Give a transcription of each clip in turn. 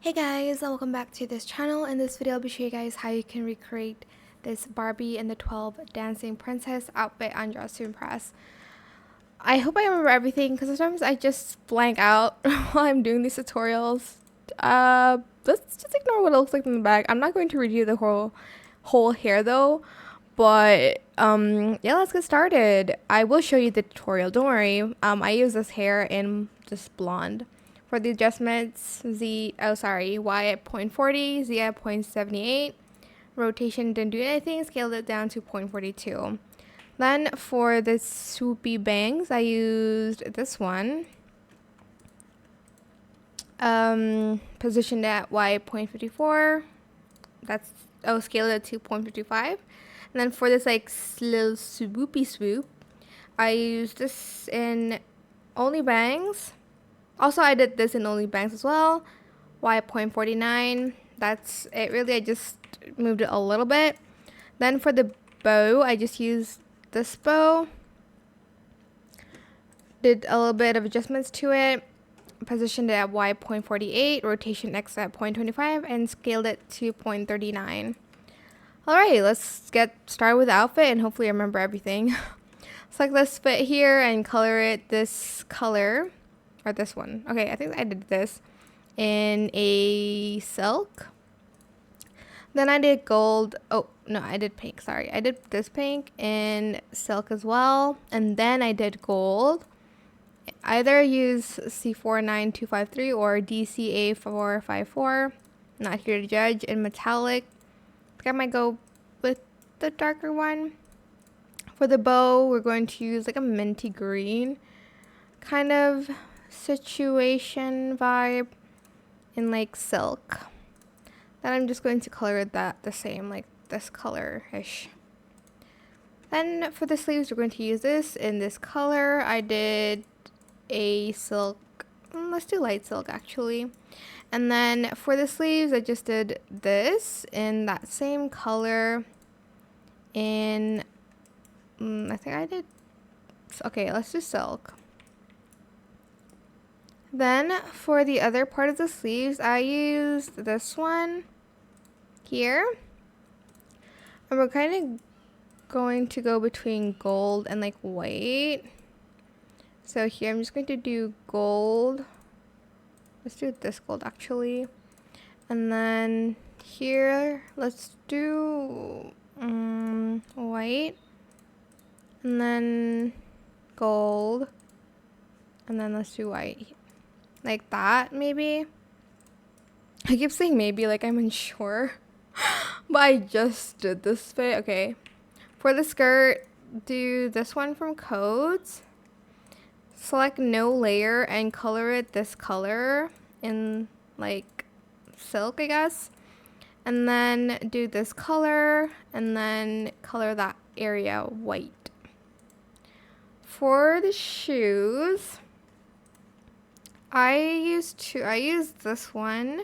Hey guys, welcome back to this channel. In this video, I'll be showing you guys how you can recreate this Barbie and the 12 Dancing Princess outfit on Dress to Impress. I hope I remember everything because sometimes I just blank out while I'm doing these tutorials. Let's just ignore what it looks like in the back. I'm not going to redo the whole hair though, but yeah, let's get started. I will show you the tutorial. Don't worry. I use this hair in just blonde. For the adjustments, Y at 0.40, Z at 0.78. Rotation didn't do anything, scaled it down to 0.42. Then for the swoopy bangs, I used this one. Positioned at Y.54. That's scaled it to 0.55. And then for this little swoopy swoop, I used this in only bangs. Also, I did this in only bangs as well. Y.49. That's it really. I just moved it a little bit. Then for the bow, I just used this bow. Did a little bit of adjustments to it. Positioned it at Y.48. Rotation X at 0.25. And scaled it to 0.39. Alright, let's get started with the outfit and hopefully I remember everything. Select this fit here and color it this color. Or this one. Okay, I think I did this in a silk. Then I did gold. Oh, no, I did pink. Sorry. I did this pink in silk as well. And then I did gold. Either use C49253 or DCA454. Not here to judge. In metallic. I think I might go with the darker one. For the bow, we're going to use like a minty green kind of situation vibe in like silk. Then I'm just going to color that the same, like this color-ish. Then for the sleeves, we're going to use this in this color. I did a silk. Let's do light silk actually. And then for the sleeves, I just did this in that same color in, I think I did, okay, let's do silk. Then for the other part of the sleeves, I used this one here. And we're kind of going to go between gold and like white. So here I'm just going to do gold. Let's do this gold actually. And then here, let's do white. And then gold. And then let's do white. Like that, maybe. I keep saying maybe like I'm unsure. But I just did this fit. Okay. For the skirt, do this one from Codes. Select no layer and color it this color in like silk, I guess. And then do this color and then color that area white. For the shoes, I used this one,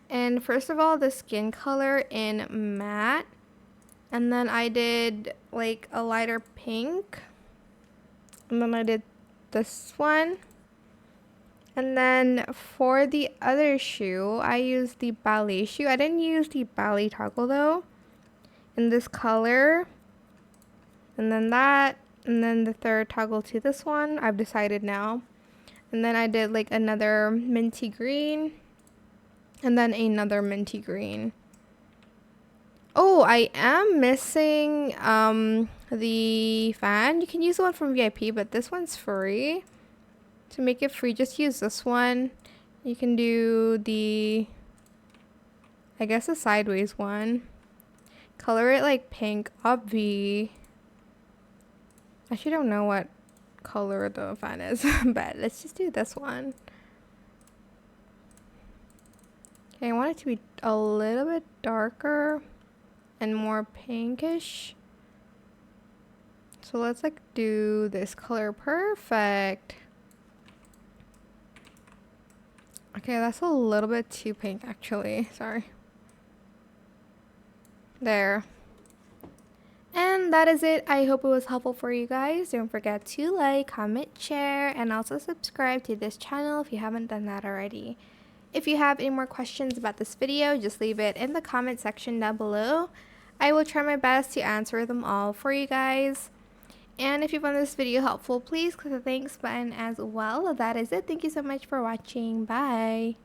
and first of all the skin color in matte, and then I did like a lighter pink, and then I did this one, and then for the other shoe I used the ballet shoe. I didn't use the ballet toggle though, in this color, and then that, and then the third toggle to this one. I've decided now. And then I did like another minty green. And then another minty green. Oh, I am missing the fan. You can use the one from VIP, but this one's free. To make it free, just use this one. You can do the, I guess, the sideways one. Color it like pink, obvi. I actually don't know what color the fan is, but let's just do this one. Okay, I want it to be a little bit darker and more pinkish. So let's like do this color. Perfect. Okay, that's a little bit too pink actually. Sorry. There. And that is it. I hope it was helpful for you guys. Don't forget to like, comment, share, and also subscribe to this channel if you haven't done that already. If you have any more questions about this video, just leave it in the comment section down below. I will try my best to answer them all for you guys. And if you found this video helpful, please click the thanks button as well. That is it. Thank you so much for watching. Bye.